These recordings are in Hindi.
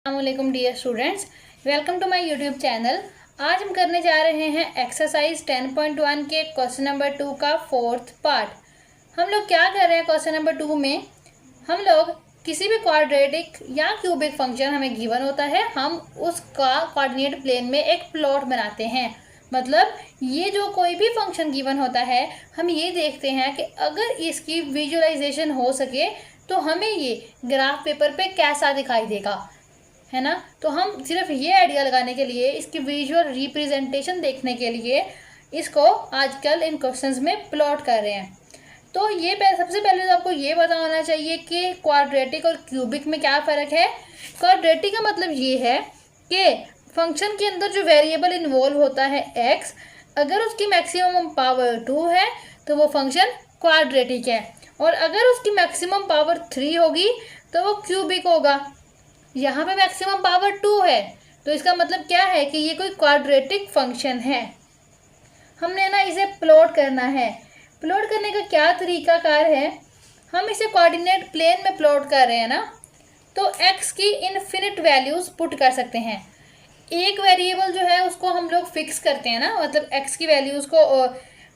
अस्सलामुअलैकुम dear students, welcome to my YouTube channel. आज हम करने जा रहे हैं एक्सरसाइज 10.1 के क्वेश्चन नंबर 2 का फोर्थ पार्ट। हम लोग क्या कर रहे हैं क्वेश्चन नंबर 2 में, हम लोग किसी भी क्वाड्रेटिक या क्यूबिक फंक्शन हमें गिवन होता है, हम उसका कोऑर्डिनेट प्लेन में एक प्लॉट बनाते हैं। मतलब ये जो कोई भी फंक्शन गिवन होता है, हम ये देखते हैं कि अगर इसकी विजुअलाइजेशन हो सके तो हमें ये ग्राफ पेपर पे कैसा दिखाई देगा, है ना। तो हम सिर्फ ये आइडिया लगाने के लिए, इसकी विजुअल रिप्रेजेंटेशन देखने के लिए इसको आजकल इन क्वेश्चंस में प्लॉट कर रहे हैं। तो ये सबसे पहले तो आपको ये पता होना चाहिए कि क्वाड्रेटिक और क्यूबिक में क्या फ़र्क है। क्वाड्रेटिक का मतलब ये है कि फंक्शन के अंदर जो वेरिएबल इन्वॉल्व होता है x, अगर उसकी मैक्सिमम पावर 2 है तो वो फंक्शन क्वाड्रेटिक है, और अगर उसकी मैक्सिमम पावर 3 होगी तो वो क्यूबिक होगा। यहाँ पे मैक्सिमम पावर 2 है, तो इसका मतलब क्या है कि ये कोई क्वाड्रेटिक फंक्शन है। हमने ना इसे प्लॉट करना है। प्लॉट करने का क्या तरीकाकार है, हम इसे कोऑर्डिनेट प्लेन में प्लॉट कर रहे हैं ना, तो x की इनफिनिट वैल्यूज़ पुट कर सकते हैं। एक वेरिएबल जो है उसको हम लोग फिक्स करते हैं ना, मतलब x की वैल्यूज़ को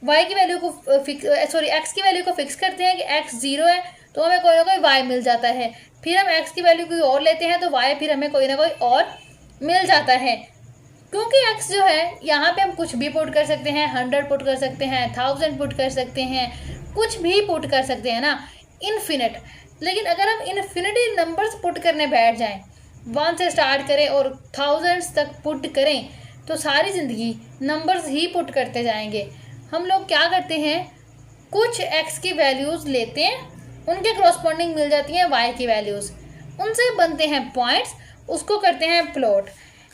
y की वैल्यू को x की वैल्यू को फिक्स करते हैं कि x 0 है तो हमें कोई ना कोई y मिल जाता है। फिर हम x की वैल्यू कोई और लेते हैं तो y फिर हमें कोई ना कोई और मिल जाता है। क्योंकि x जो है यहाँ पे हम कुछ भी पुट कर सकते हैं, 100 पुट कर सकते हैं, 1000 पुट कर सकते हैं, कुछ भी पुट कर सकते हैं ना, इनफिनिट। लेकिन अगर हम इनफिनिटी नंबर्स पुट करने बैठ जाएं, 1 से स्टार्ट करें और 1000 तक पुट करें, तो सारी ज़िंदगी नंबर्स ही पुट करते जाएंगे। हम लोग क्या करते हैं, कुछ x की वैल्यूज़ लेते हैं, उनके करस्पॉन्डिंग मिल जाती हैं y की वैल्यूज़, उनसे बनते हैं पॉइंट्स, उसको करते हैं प्लॉट।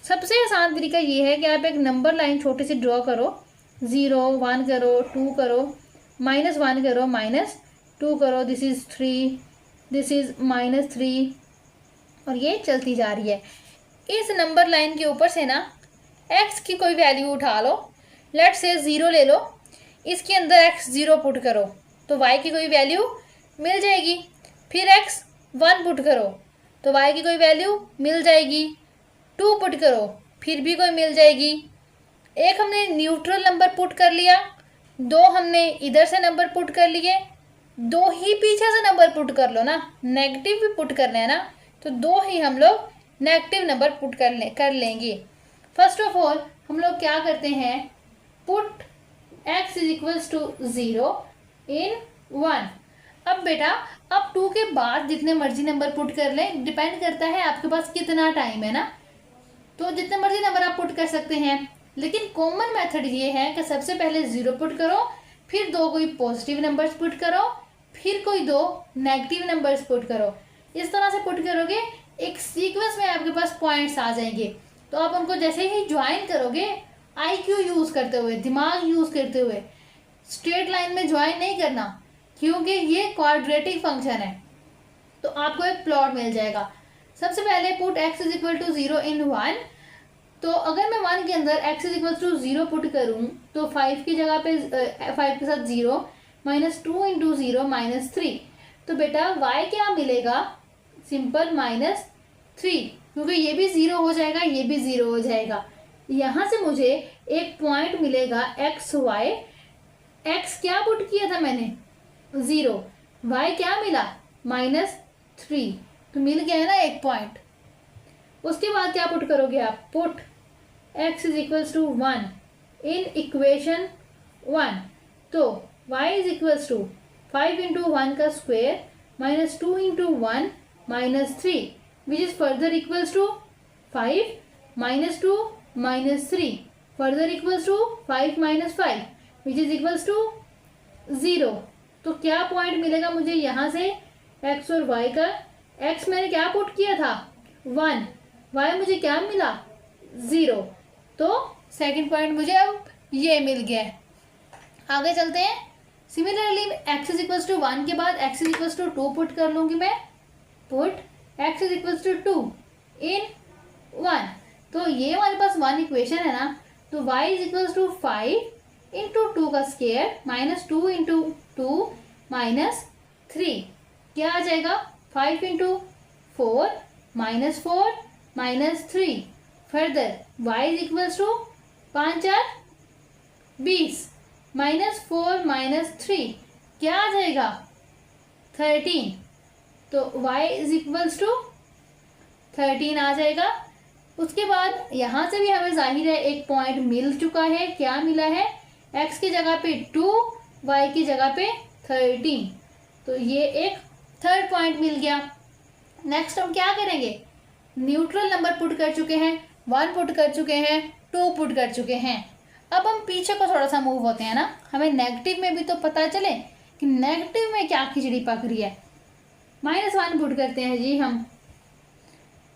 सबसे आसान तरीका ये है कि आप एक नंबर लाइन छोटी सी ड्रॉ करो, 0 1 करो, 2 करो, -1 करो, -2 करो, दिस इज़ 3, दिस इज़ -3, और ये चलती जा रही है। इस नंबर लाइन के ऊपर से ना x की कोई वैल्यू उठा लो, लेट्स से 0 ले लो, इसके अंदर x 0 पुट करो तो y की कोई वैल्यू मिल जाएगी। फिर x 1 पुट करो तो y की कोई वैल्यू मिल जाएगी। 2 पुट करो फिर भी कोई मिल जाएगी। एक हमने न्यूट्रल नंबर पुट कर लिया, 2 हमने इधर से नंबर पुट कर लिए, 2 ही पीछे से नंबर पुट कर लो ना, नेगेटिव भी पुट करना है ना, तो 2 ही हम लोग नेगेटिव नंबर पुट कर लेंगे। फर्स्ट ऑफ ऑल हम लोग क्या करते हैं, पुट x = 0 इन 1। अब बेटा, अब 2 के बाद जितने मर्जी नंबर पुट कर लें, डिपेंड करता है आपके पास कितना टाइम है ना, तो जितने मर्जी नंबर आप पुट कर सकते हैं। लेकिन कॉमन मेथड ये है कि सबसे पहले 0 पुट करो, फिर 2 कोई पॉजिटिव नंबर्स पुट करो, फिर कोई 2 नेगेटिव नंबर्स पुट करो। इस तरह से पुट करोगे, एक सीक्वेंस में आपके पास पॉइंट्स आ जाएंगे। तो आप उनको जैसे ही ज्वाइन करोगे, IQ यूज़ करते हुए, दिमाग यूज़ करते हुए, स्ट्रेट लाइन में ज्वाइन नहीं करना, क्योंकि ये क्वाड्रेटिक फंक्शन है, तो आपको एक प्लॉट मिल जाएगा। सबसे पहले पुट x = 0 इन 1। तो अगर मैं 1 के अंदर x = 0 पुट करूँ तो 5 की जगह पे 5 के साथ 0, -2 × 0 -3। तो बेटा y क्या मिलेगा, सिंपल -3, क्योंकि ये भी 0 हो जाएगा, ये भी 0 हो जाएगा। यहाँ से मुझे एक पॉइंट मिलेगा x y। x क्या पुट किया था मैंने, 0, y क्या मिला, -3, तो मिल गया है ना एक पॉइंट। उसके बाद क्या पुट करोगे आप, पुट x = 1 इन इक्वेशन 1। तो y = 5 × 1 का square -2 × 1 -3, which is further equals to 5 -2 -3, further equals to 5 - 5, which is equals to 0। तो क्या पॉइंट मिलेगा मुझे यहाँ से, x और y का। x मैंने क्या पुट किया था, 1, y मुझे क्या मिला, 0। तो सेकंड पॉइंट मुझे अब ये मिल गया है। आगे चलते हैं। सिमिलरली x = 1 के बाद x = 2 पुट कर लूँगी मैं, पुट x = 2 इन 1। तो ये हमारे पास 1 इक्वेशन है ना, तो y = 5 × 2 का स्क्वायर -2 × 2 -3, क्या आ जाएगा, 5 × 4 -4 -3। Further y is equals to 5 4 20 -4 -3 क्या आ जाएगा 13। तो y इज इक्वल्स टू 13 आ जाएगा। उसके बाद यहाँ से भी हमें जाहिर है एक पॉइंट मिल चुका है। क्या मिला है? x की जगह पे 2, y की जगह पे 13। तो ये एक थर्ड पॉइंट मिल गया। नेक्स्ट हम क्या करेंगे? न्यूट्रल नंबर पुट कर चुके हैं, 1 पुट कर चुके हैं, 2 पुट कर चुके हैं। अब हम पीछे को थोड़ा सा मूव होते हैं ना, हमें नेगेटिव में भी तो पता चले कि नेगेटिव में क्या खिचड़ी पक रही है। -1 पुट करते हैं जी हम।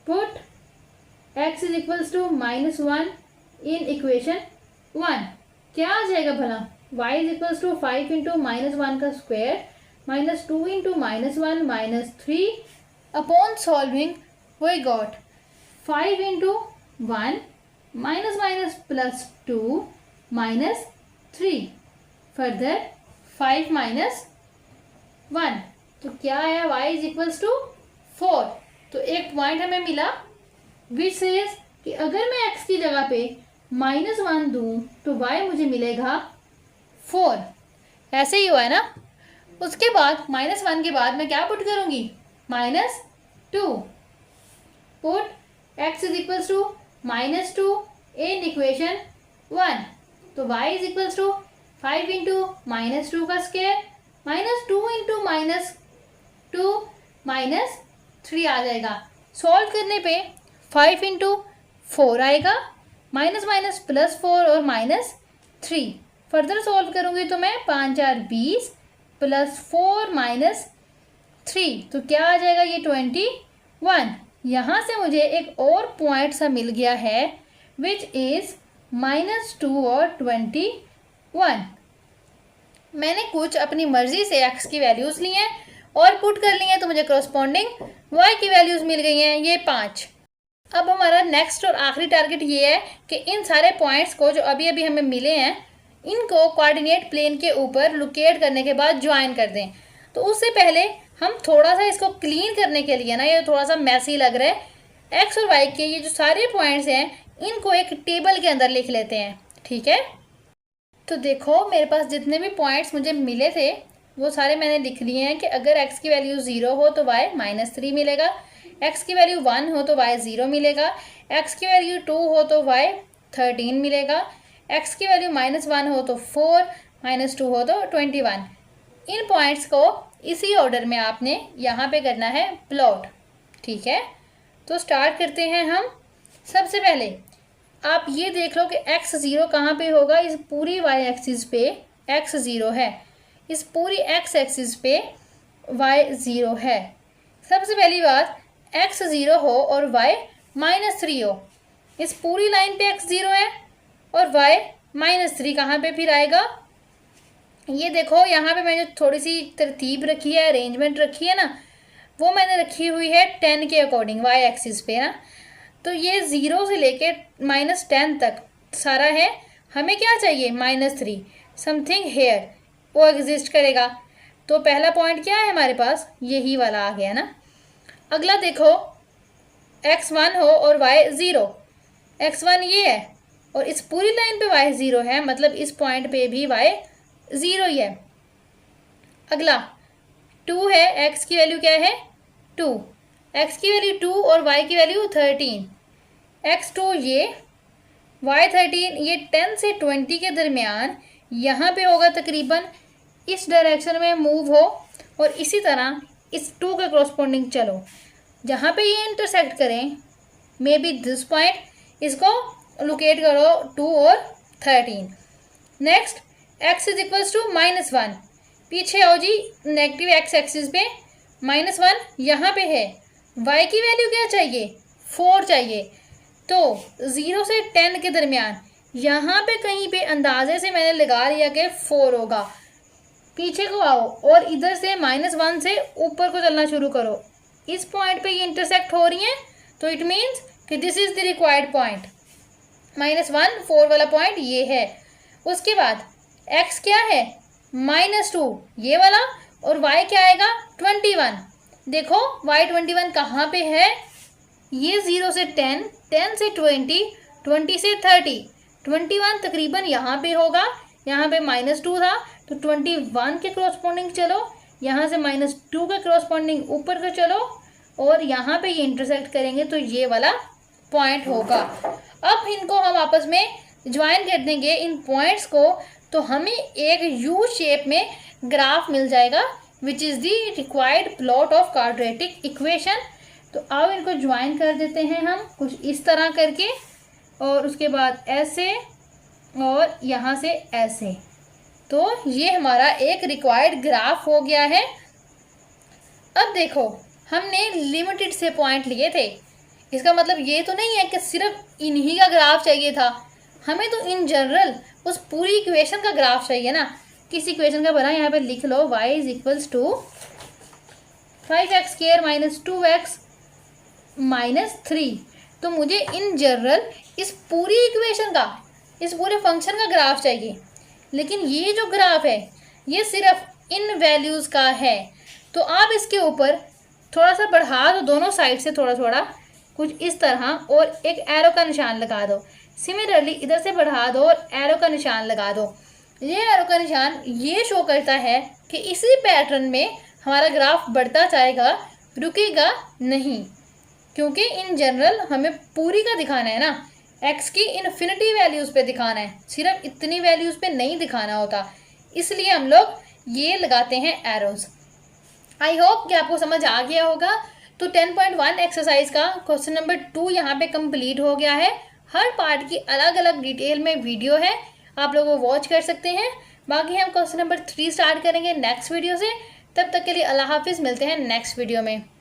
Put x is equals to -1 in equation 1। क्या आ जाएगा भला? y is equals to 5 into -1 का square -2 into -1 -3 upon solving we got 5 into 1 -+ 2 -3 further 5 -1। तो क्या आया? y is equals to 4। तो एक पॉइंट हमें मिला विच सेज कि अगर मैं x की जगह पे -1 दूं तो y मुझे मिलेगा 4। ऐसे ही हुआ है ना। उसके बाद -1 के बाद मैं क्या पुट करूंगी? -2। Put x is equals to -2 in equation 1। तो y is equals to 5 into -2 का स्क्वायर -2 इंटू -2 -3 आ जाएगा। सॉल्व करने पे 5 इंटू 4 आएगा, -+4 और -3। फर्दर सॉल्व करूंगी तो मैं 5 4 20 +4 -3 तो क्या आ जाएगा? ये 21। यहाँ से मुझे एक और पॉइंट सा मिल गया है विच इज -2 और 21। मैंने कुछ अपनी मर्जी से x की वैल्यूज़ ली हैं और पुट कर ली हैं, तो मुझे करस्पॉन्डिंग y की वैल्यूज़ मिल गई हैं, ये 5। अब हमारा नेक्स्ट और आखिरी टारगेट ये है कि इन सारे पॉइंट्स को जो अभी अभी हमें मिले हैं इनको कोऑर्डिनेट प्लेन के ऊपर लोकेट करने के बाद ज्वाइन कर दें। तो उससे पहले हम थोड़ा सा इसको क्लीन करने के लिए ना, ये थोड़ा सा मैसी लग रहा है, x और y के ये जो सारे पॉइंट्स हैं इनको एक टेबल के अंदर लिख लेते हैं। ठीक है, तो देखो मेरे पास जितने भी पॉइंट्स मुझे मिले थे वो सारे मैंने लिख लिए हैं कि अगर x की वैल्यू 0 हो तो y -3 मिलेगा, x की वैल्यू 1 हो तो y 0 मिलेगा, x की वैल्यू 2 हो तो y 13 मिलेगा, x की वैल्यू -1 हो तो 4, -2 हो तो 21। इन पॉइंट्स को इसी ऑर्डर में आपने यहाँ पे करना है प्लॉट। ठीक है, तो स्टार्ट करते हैं हम। सबसे पहले आप ये देख लो कि x 0 कहाँ पे होगा। इस पूरी y एक्सिस पे x 0 है, इस पूरी x एक्सिस पे y 0 है। सबसे पहली बात, x 0 हो और y -3 हो। इस पूरी लाइन पे x 0 है और y -3 कहाँ पे फिर आएगा? ये देखो यहाँ पे मैंने थोड़ी सी तरतीब रखी है, अरेंजमेंट रखी है ना, वो मैंने रखी हुई है 10 के अकॉर्डिंग y एक्सिस पे ना। तो ये 0 से लेके -10 तक सारा है। हमें क्या चाहिए? -3 समथिंग हेयर वो एग्जिस्ट करेगा। तो पहला पॉइंट क्या है हमारे पास? यही वाला आ गया ना। अगला देखो, x1 हो और y 0। x1 ये है और इस पूरी लाइन पे y 0 है, मतलब इस पॉइंट पे भी y 0 ही है। अगला 2 है, x की वैल्यू क्या है? 2। x की वैल्यू 2 और y की वैल्यू 13। x2 ये, y 13, ये 10 से 20 के दरमियान यहाँ पे होगा, तकरीबन इस डायरेक्शन में मूव हो और इसी तरह इस 2 के करस्पॉन्डिंग चलो। जहाँ पे ये इंटरसेक्ट करें मे बी दिस पॉइंट, इसको लोकेट करो 2 और 13। Next x is equals to -1। पीछे आओ जी, नेगेटिव x एक्सिस पे -1 यहाँ पे है। y की वैल्यू क्या चाहिए? 4 चाहिए। तो 0 से 10 के दरमियान यहाँ पे कहीं पे अंदाजे से मैंने लगा लिया कि 4 होगा। पीछे को आओ और इधर से -1 से ऊपर को चलना शुरू करो। इस पॉइंट पे ये इंटरसेक्ट हो रही हैं, तो इट मीन्स कि this is the required point. -1 4 वाला पॉइंट ये है। उसके बाद x क्या है? -2 ये वाला, और y क्या आएगा? 21। देखो y 21 कहाँ पे है? ये 0 से 10, 10 से 20, 20 से 30, 21 तकरीबन यहाँ पे होगा, यहाँ पे -2 था तो 21 के क्रॉसपॉन्डिंग चलो, यहाँ से -2 के क्रॉसपॉन्डिंग ऊपर को चलो और यहाँ पे ये इंटरसेक्ट करेंगे तो ये वाला पॉइंट होगा। अब इनको हम आपस में ज्वाइन कर देंगे इन पॉइंट्स को, तो हमें एक यू शेप में ग्राफ मिल जाएगा which is the required plot of quadratic equation. तो अब इनको ज्वाइन कर देते हैं हम कुछ इस तरह करके, और उसके बाद ऐसे और यहाँ से ऐसे। तो ये हमारा एक रिक्वायर्ड ग्राफ हो गया है। अब देखो, हमने लिमिटेड से पॉइंट लिए थे, इसका मतलब ये तो नहीं है कि सिर्फ इन्हीं का ग्राफ चाहिए था, हमें तो इन जनरल उस पूरी इक्वेशन का ग्राफ चाहिए ना। किस इक्वेशन का बना, यहाँ पे लिख लो y is equals to 5x² - 2x - 3। तो मुझे इन जनरल इस पूरी इक्वेशन का, इस पूरे फंक्शन का ग्राफ चाहिए, लेकिन ये जो ग्राफ है ये सिर्फ इन वैल्यूज़ का है। तो आप इसके ऊपर थोड़ा सा बढ़ा दो, दोनों साइड से थोड़ा थोड़ा कुछ इस तरह, और एक एरो का निशान लगा दो। सिमिलरली इधर से बढ़ा दो और एरो का निशान लगा दो। ये एरो का निशान ये शो करता है कि इसी पैटर्न में हमारा ग्राफ बढ़ता जाएगा, रुकेगा नहीं, क्योंकि इन जनरल हमें पूरी का दिखाना है ना, एक्स की इन्फिनिटी वैल्यूज़ पे दिखाना है, सिर्फ इतनी वैल्यूज़ पे नहीं दिखाना होता, इसलिए हम लोग ये लगाते हैं एरोज़। आई होप कि आपको समझ आ गया होगा। तो 10.1 एक्सरसाइज का क्वेश्चन नंबर 2 यहाँ पे कंप्लीट हो गया है। हर पार्ट की अलग अलग डिटेल में वीडियो है, आप लोग वो वॉच कर सकते हैं। बाकी हम क्वेश्चन नंबर 3 स्टार्ट करेंगे नेक्स्ट वीडियो से। तब तक के लिए अल्लाह हाफिज़, मिलते हैं नेक्स्ट वीडियो में।